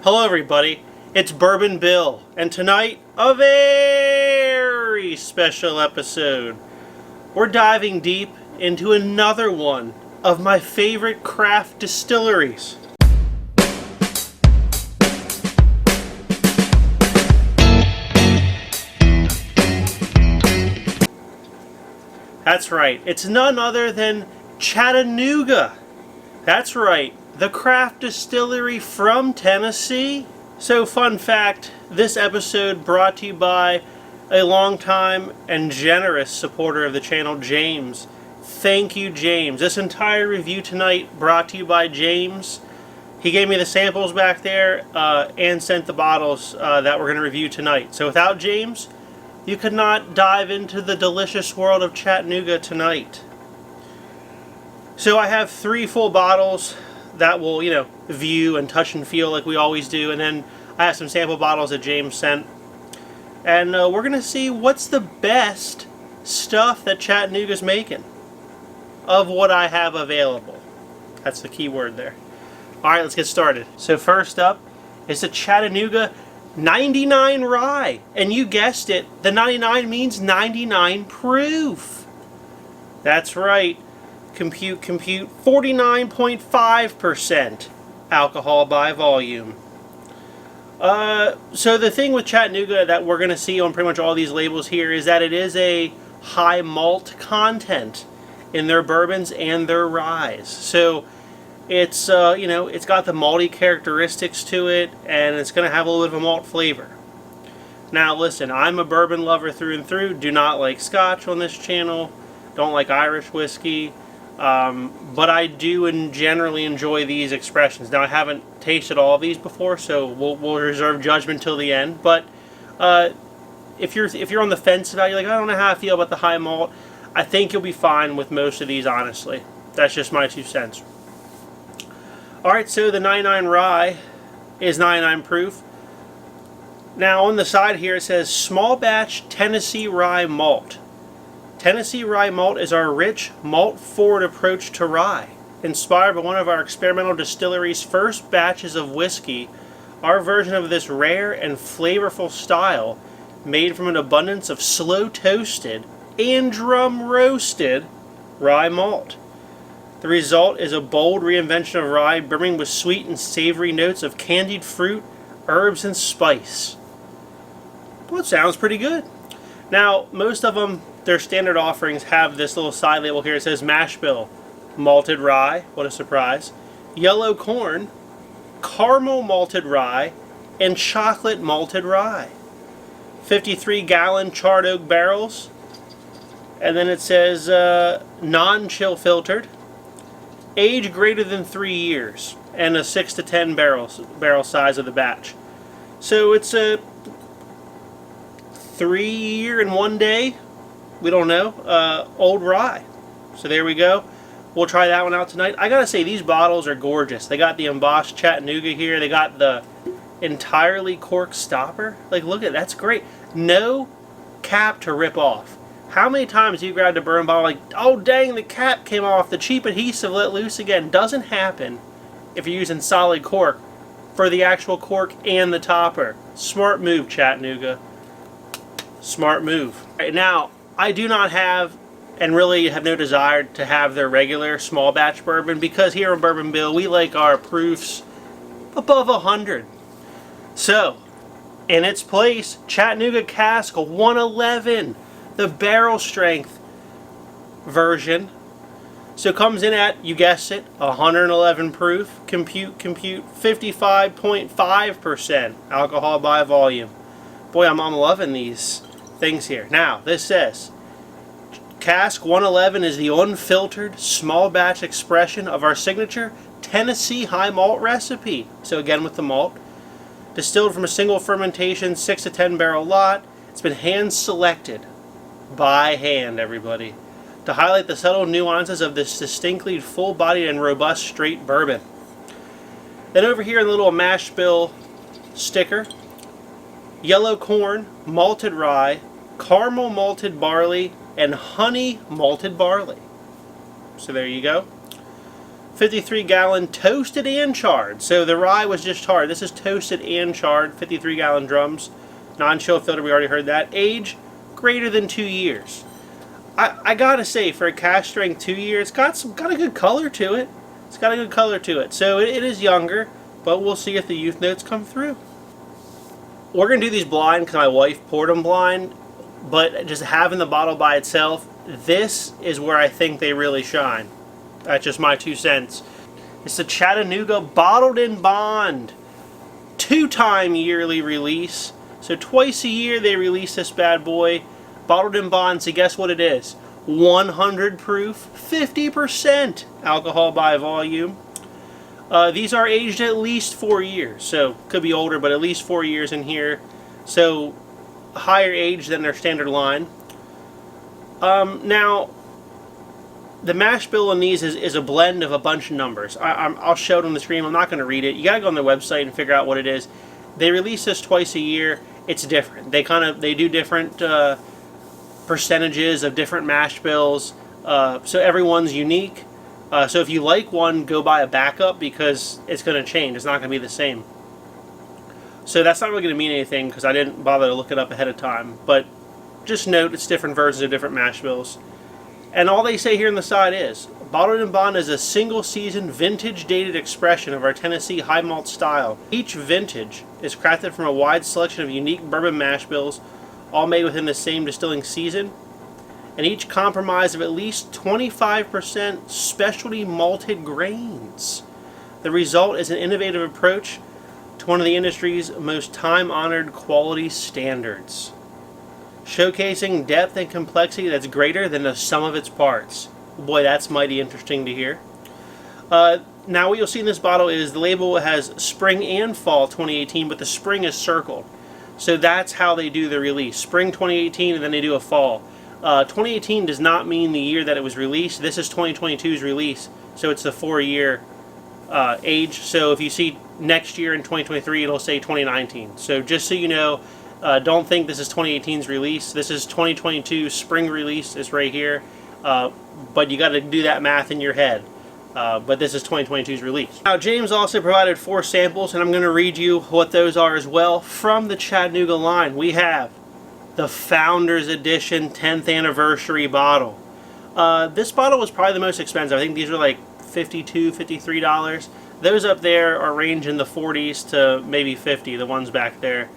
Hello everybody, it's Bourbon Bill, and tonight, a very special episode. We're diving deep into another one of my favorite craft distilleries. That's right, it's none other than Chattanooga. That's right, the craft distillery from Tennessee. So, fun fact, this episode brought to you by a longtime and generous supporter of the channel, James. Thank you, James. This entire review tonight brought to you by James. He gave me the samples back there and sent the bottles that we're going to review tonight. So without James, you could not dive into the delicious world of Chattanooga tonight. So I have 3 full bottles that will, view and touch and feel like we always do. And then I have some sample bottles that James sent. And we're going to see what's the best stuff that Chattanooga's making of what I have available. That's the key word there. Alright, let's get started. So first up is the Chattanooga 99 Rye. And you guessed it, the 99 means 99 proof. That's right. Compute, 49.5% alcohol by volume. So the thing with Chattanooga that we're going to see on pretty much all these labels here is that it is a high malt content in their bourbons and their ryes. So it's, it's got the malty characteristics to it, and it's going to have a little bit of a malt flavor. Now listen, I'm a bourbon lover through and through, do not like Scotch on this channel, don't like Irish whiskey. But I do generally enjoy these expressions. Now I haven't tasted all of these before, so we'll reserve judgment till the end. But if you're on the fence about it, you're like, I don't know how I feel about the high malt, I think you'll be fine with most of these, honestly. That's just my 2 cents. Alright, so the 99 Rye is 99 proof. Now on the side here it says small batch Tennessee Rye malt. Tennessee Rye Malt is our rich, malt-forward approach to rye. Inspired by one of our experimental distillery's first batches of whiskey, our version of this rare and flavorful style, made from an abundance of slow-toasted and drum-roasted rye malt. The result is a bold reinvention of rye, brimming with sweet and savory notes of candied fruit, herbs, and spice. Well, it sounds pretty good. Now, most of them, their standard offerings have this little side label here. It says mash bill, malted rye, what a surprise, yellow corn, caramel malted rye, and chocolate malted rye. 53-gallon charred oak barrels, and then it says non-chill filtered, age greater than 3 years, and a 6 to 10 barrel size of the batch. So it's a 3 year and 1 day, we don't know, old rye. So there we go. We'll try that one out tonight. I gotta say, these bottles are gorgeous. They got the embossed Chattanooga here. They got the entirely cork stopper. Like, look at that's great. No cap to rip off. How many times you grabbed a bourbon bottle like, oh dang, the cap came off, the cheap adhesive let loose again? Doesn't happen if you're using solid cork for the actual cork and the topper. Smart move, Chattanooga. Smart move. Right now, I do not have, and really have no desire to have their regular small batch bourbon, because here on Bourbon Bill we like our proofs above 100. So, in its place, Chattanooga Cask 111, the barrel strength version. So it comes in at, you guessed it, 111 proof, compute 55.5% alcohol by volume. Boy, I'm loving these things here. Now, this says Cask 111 is the unfiltered small batch expression of our signature Tennessee high malt recipe. So again with the malt, distilled from a single fermentation 6 to 10 barrel lot. It's been hand selected by hand, everybody, to highlight the subtle nuances of this distinctly full-bodied and robust straight bourbon. Then over here in the little mash bill sticker, yellow corn, malted rye, caramel malted barley, and honey malted barley. So there you go. 53-gallon toasted and charred. So the rye was just charred. This is toasted and charred, 53-gallon drums. Non-chill filter, we already heard that. Age, greater than 2 years. I gotta say, for a cask strength 2 year, it's got a good color to it. It's got a good color to it. So it is younger, but we'll see if the youth notes come through. We're gonna do these blind because my wife poured them blind, but just having the bottle by itself, this is where I think they really shine. That's just my 2 cents. It's the Chattanooga Bottled in Bond, 2-time yearly release. So twice a year they release this bad boy. Bottled in Bond, so guess what it is? 100 proof, 50% alcohol by volume. These are aged at least 4 years, so could be older, but at least 4 years in here. So higher age than their standard line. Now, the mash bill in these is a blend of a bunch of numbers. I'll show it on the screen. I'm not going to read it. You got to go on their website and figure out what it is. They release this twice a year. It's different. They do different percentages of different mash bills. So everyone's unique. So if you like one, go buy a backup because it's going to change. It's not going to be the same. So that's not really going to mean anything because I didn't bother to look it up ahead of time. But just note it's different versions of different mash bills. And all they say here on the side is, Bottled in Bond is a single-season, vintage-dated expression of our Tennessee high malt style. Each vintage is crafted from a wide selection of unique bourbon mash bills, all made within the same distilling season, and each comprised of at least 25% specialty malted grains. The result is an innovative approach to one of the industry's most time-honored quality standards, showcasing depth and complexity that's greater than the sum of its parts. Boy, that's mighty interesting to hear. Now what you'll see in this bottle is the label has spring and fall 2018, but the spring is circled. So that's how they do the release. Spring 2018 and then they do a fall. 2018 does not mean the year that it was released. This is 2022's release, so it's the 4-year age. So if you see next year in 2023, it'll say 2019. So just so you know, don't think this is 2018's release. This is 2022 spring release. It's right here. But you got to do that math in your head. But this is 2022's release. Now, James also provided 4 samples, and I'm going to read you what those are as well. From the Chattanooga line, we have the Founders Edition 10th Anniversary bottle. This bottle was probably the most expensive. I think these are like $52, $53. Those up there are range in the 40s to maybe 50, the ones back there.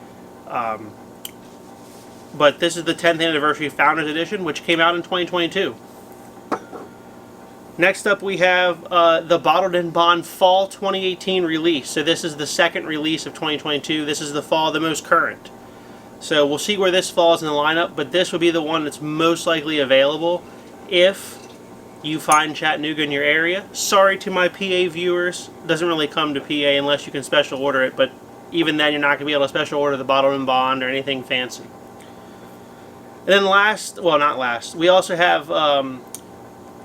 But this is the 10th Anniversary Founders Edition, which came out in 2022. Next up we have the Bottled in Bond Fall 2018 release. So this is the second release of 2022. This is the fall, the most current. So we'll see where this falls in the lineup, but this would be the one that's most likely available if you find Chattanooga in your area. Sorry to my PA viewers. It doesn't really come to PA unless you can special order it, but even then you're not going to be able to special order the Bottled in Bond or anything fancy. And then last, well not last, we also have,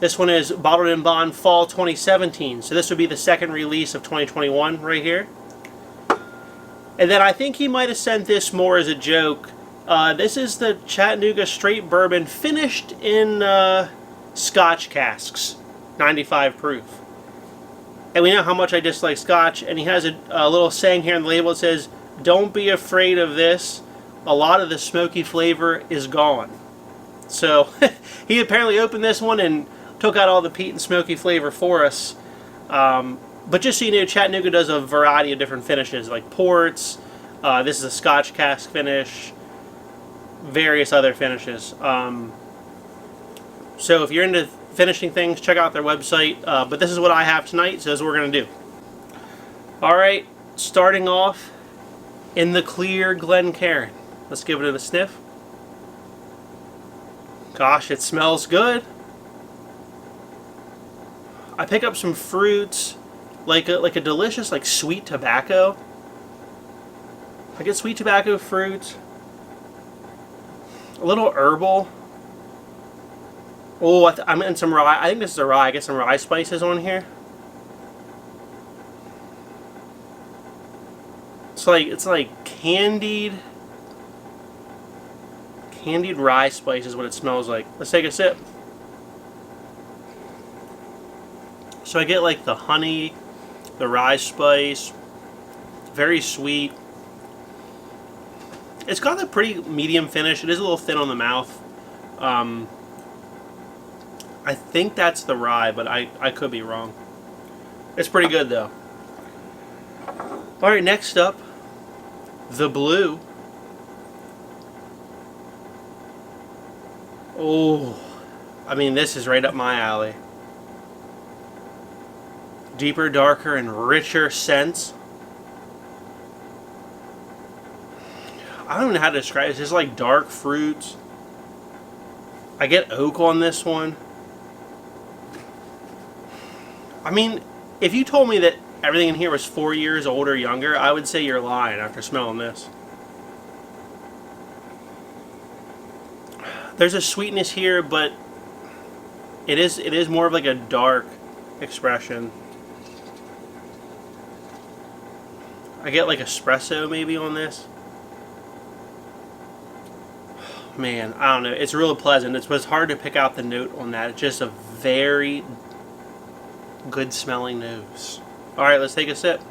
this one is Bottled in Bond Fall 2017. So this would be the second release of 2021 right here. And then I think he might have sent this more as a joke. This is the Chattanooga Straight Bourbon finished in Scotch casks, 95 proof. And we know how much I dislike Scotch, and he has a little saying here on the label that says, "Don't be afraid of this. A lot of the smoky flavor is gone." So he apparently opened this one and took out all the peat and smoky flavor for us. But just so you know, Chattanooga does a variety of different finishes, like ports. This is a Scotch cask finish, various other finishes. So if you're into finishing things, check out their website. But this is what I have tonight, so this is what we're going to do. Alright, starting off in the clear Glencairn. Let's give it a sniff. Gosh, it smells good. I pick up some fruits, like a delicious, like sweet tobacco. I get sweet tobacco fruit, a little herbal. Oh, I'm in some rye. I think this is a rye. I get some rye spices on here. It's like candied rye spice is what it smells like. Let's take a sip. So I get like the honey, the rye spice, very sweet. It's got a pretty medium finish. It is a little thin on the mouth. I think that's the rye, but I could be wrong. It's pretty good though. Alright, next up, the blue. Oh, I mean, this is right up my alley. Deeper, darker, and richer scents. I don't know how to describe it. It's just like dark fruits. I get oak on this one. I mean, if you told me that everything in here was 4 years old or younger, I would say you're lying after smelling this. There's a sweetness here, but it is more of like a dark expression. I get like espresso maybe on this. Man, I don't know. It's real pleasant. It's hard to pick out the note on that. It's just a very good smelling nose. Alright, let's take a sip.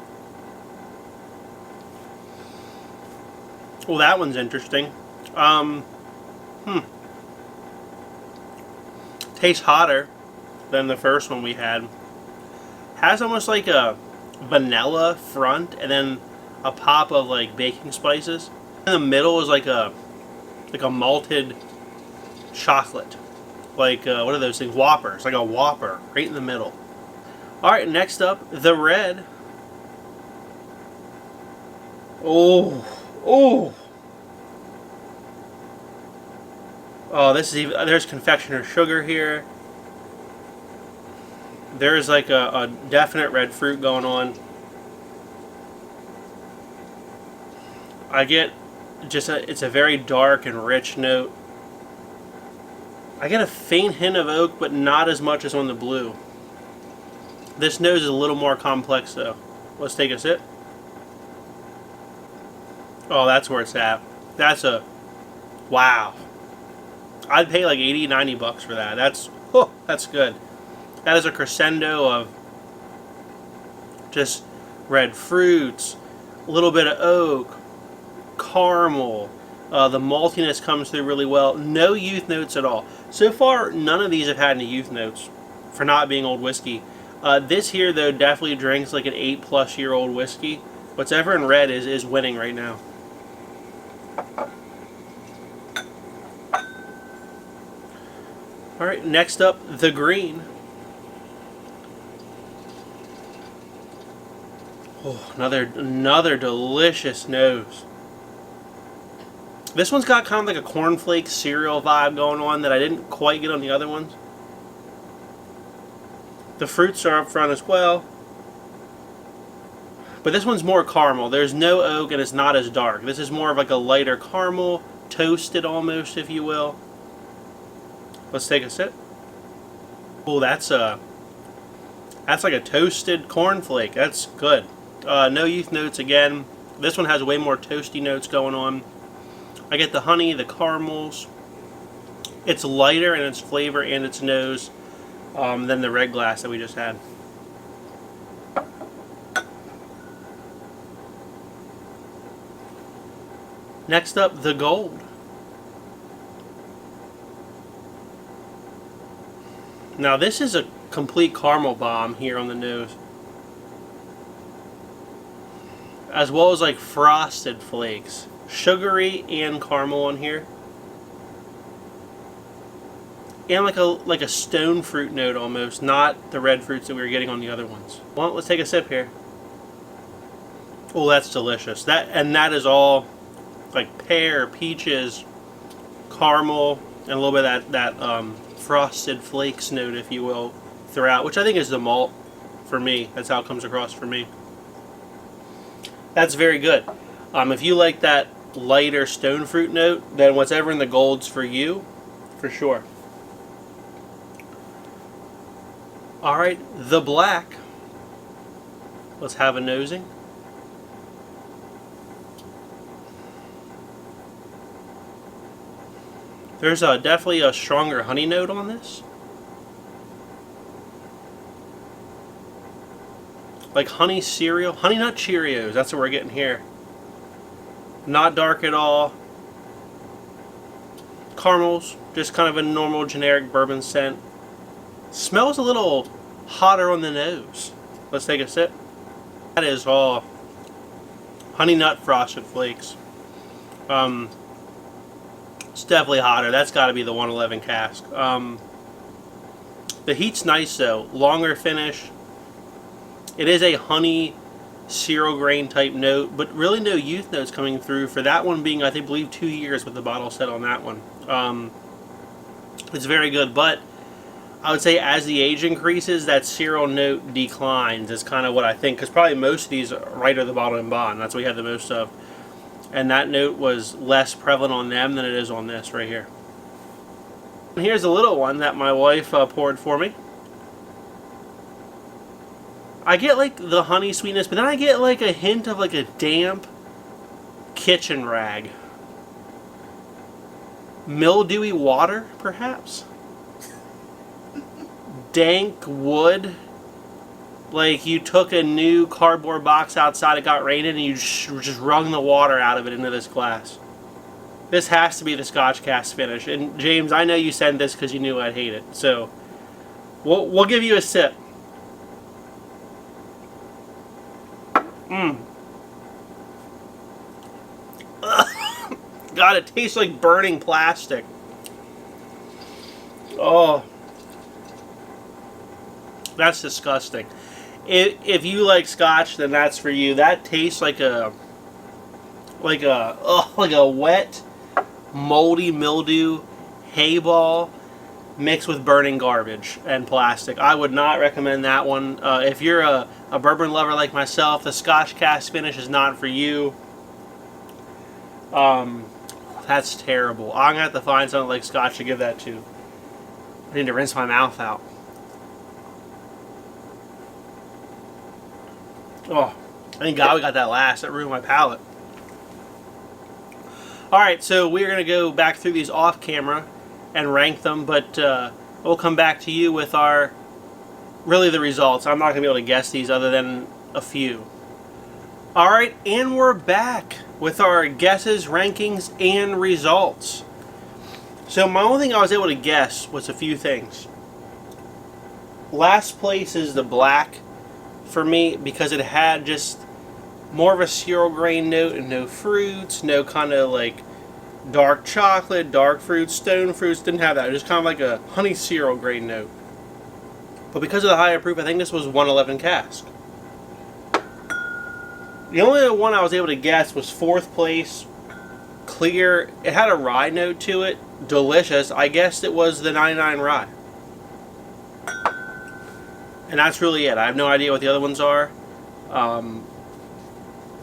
Well, that one's interesting. Tastes hotter than the first one we had. Has almost like a vanilla front and then a pop of like baking spices. In the middle is like a malted chocolate. Like, what are those things? Whoppers. Like a Whopper right in the middle. Alright, next up, the red. Oh. Oh. Oh, this is even, there's confectioner sugar here. There's like a definite red fruit going on. I get just it's a very dark and rich note. I get a faint hint of oak, but not as much as on the blue. This nose is a little more complex though. Let's take a sip. Oh, that's where it's at. That's a wow. I'd pay like 80, 90 bucks for that. That's good. That is a crescendo of just red fruits, a little bit of oak, caramel. The maltiness comes through really well. No youth notes at all. So far, none of these have had any youth notes for not being old whiskey. This here, though, definitely drinks like an 8-plus-year-old whiskey. Whatever in red is winning right now. Alright, next up, the green. Oh, another delicious nose. This one's got kind of like a cornflake cereal vibe going on that I didn't quite get on the other ones. The fruits are up front as well. But this one's more caramel. There's no oak and it's not as dark. This is more of like a lighter caramel, toasted almost, if you will. Let's take a sip. Oh, that's like a toasted cornflake. That's good. No youth notes again. This one has way more toasty notes going on. I get the honey, the caramels. It's lighter in its flavor and its nose than the red glass that we just had. Next up, the gold. Now this is a complete caramel bomb here on the nose. As well as like frosted flakes. Sugary and caramel on here. And like a stone fruit note almost, not the red fruits that we were getting on the other ones. Well, let's take a sip here. Oh, that's delicious. That is all like pear, peaches, caramel, and a little bit of that frosted flakes note, if you will, throughout, which I think is the malt for me. That's how it comes across for me. That's very good. If you like that lighter stone fruit note, then whatever in the gold's for you, for sure. Alright, the black. Let's have a nosing. There's definitely a stronger honey note on this. like honey cereal, honey nut Cheerios. That's what we're getting here. Not dark at all. Caramels, just kind of a normal generic bourbon scent. Smells a little hotter on the nose. Let's take a sip. That is all honey nut frosted flakes. It's definitely hotter. That's got to be the 111 cask. The heat's nice though. Longer finish. It is a honey cereal grain type note, but really no youth notes coming through for that one being, I think, believe 2 years with the bottle set on that one. It's very good, but I would say as the age increases, that cereal note declines is kind of what I think, because probably most of these are right at the bottle and bond. That's what we had the most of. And that note was less prevalent on them than it is on this right here. And here's a little one that my wife poured for me. I get like the honey sweetness, but then I get like a hint of like a damp kitchen rag. Mildewy water, perhaps? Dank wood. Like you took a new cardboard box outside, it got rained, and you just wrung the water out of it into this glass. This has to be the Scotch cask finish. And James, I know you sent this because you knew I'd hate it. So we'll give you a sip. God, it tastes like burning plastic. Oh, that's disgusting. If you like Scotch, then that's for you. That tastes like a wet, moldy mildew hay ball mixed with burning garbage and plastic. I would not recommend that one. If you're a bourbon lover like myself, the Scotch cask finish is not for you. That's terrible. I'm gonna have to find something like Scotch to give that to. I need to rinse my mouth out. Oh, thank God we got that last. That ruined my palate. Alright, so we're going to go back through these off camera and rank them, but we'll come back to you with really the results. I'm not going to be able to guess these other than a few. Alright, and we're back with our guesses, rankings, and results. So my only thing I was able to guess was a few things. Last place is the black for me because it had just more of a cereal grain note and no fruits, no kind of like dark chocolate, dark fruits, stone fruits. Didn't have that. It was just kind of like a honey cereal grain note. But because of the higher proof, I think this was 111 cask. The only one I was able to guess was fourth place, clear. It had a rye note to it. Delicious. I guessed it was the 99 rye. And that's really it. I have no idea what the other ones are.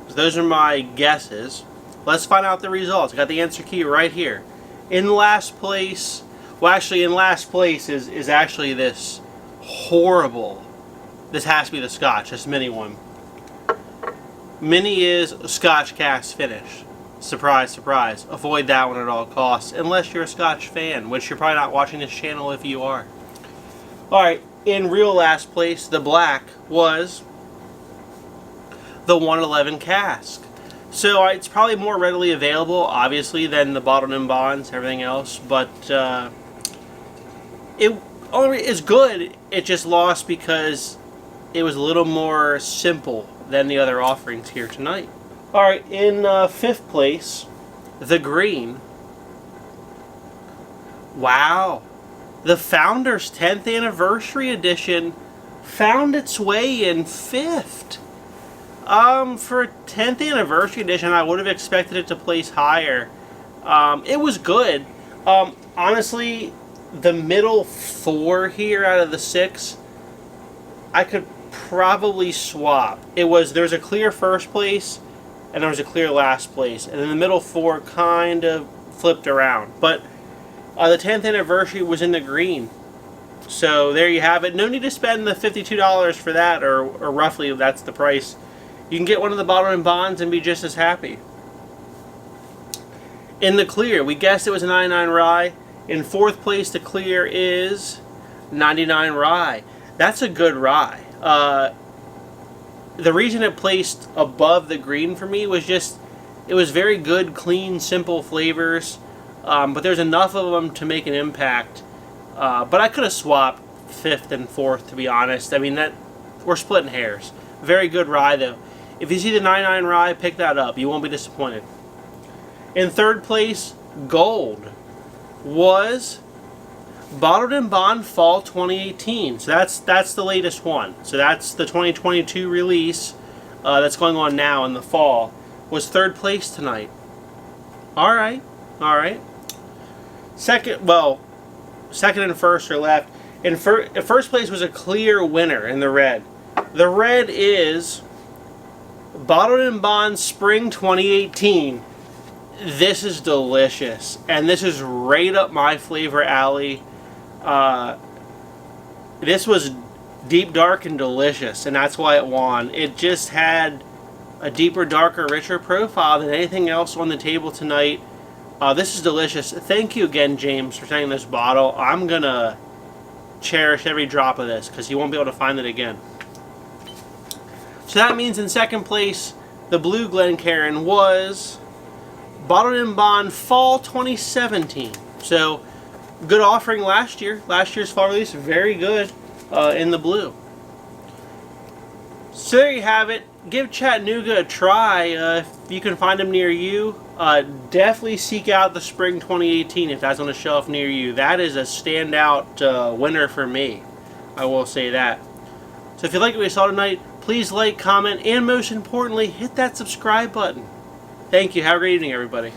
Those are my guesses. Let's find out the results. I got the answer key right here. In last place, well actually in last place is actually this horrible, this has to be the Scotch, this mini one. Mini is Scotch cask finish. Surprise, surprise. Avoid that one at all costs, unless you're a Scotch fan, which you're probably not watching this channel if you are. Alright, in real last place, the black was the 111 cask. So it's probably more readily available, obviously, than the bottled in bonds, everything else. But it's good. It just lost because it was a little more simple than the other offerings here tonight. All right, in fifth place, the green. Wow, the Founders 10th Anniversary Edition found its way in fifth. For a 10th Anniversary Edition, I would have expected it to place higher. It was good. Honestly, the middle four here out of the six, I could probably swap. There's a clear first place, and there was a clear last place. And then the middle four kind of flipped around. But the 10th Anniversary was in the green. So there you have it. No need to spend the $52 for that, or roughly that's the price. You can get one of the bottled in bonds and be just as happy. In the clear, we guessed it was a 99 rye. In fourth place, the clear is 99 rye. That's a good rye. the reason it placed above the green for me was just it was very good, clean, simple flavors, but there's enough of them to make an impact. But I could have swapped 5th and 4th, to be honest. I mean, that we're splitting hairs. Very good rye, though. If you see the 99 rye, pick that up. You won't be disappointed. In 3rd place, gold, was Bottled in Bond Fall 2018. So that's the latest one. So that's the 2022 release that's going on now in the fall. Was 3rd place tonight. All right. Second and first are left. In first place was a clear winner in the red. The red is Bottled in Bond Spring 2018. This is delicious, and this is right up my flavor alley. This was deep, dark, and delicious, and that's why it won. It just had a deeper, darker, richer profile than anything else on the table tonight. This is delicious. Thank you again, James, for sending this bottle. I'm going to cherish every drop of this because you won't be able to find it again. So that means in 2nd place, the Blue Glencairn was Bottled in Bond Fall 2017. So, good offering last year. Last year's fall release, very good in the blue. So there you have it. Give Chattanooga a try if you can find them near you. Definitely seek out the Spring 2018 if that's on a shelf near you. That is a standout winner for me. I will say that. So if you like what we saw tonight, please like, comment, and most importantly, hit that subscribe button. Thank you. Have a great evening, everybody.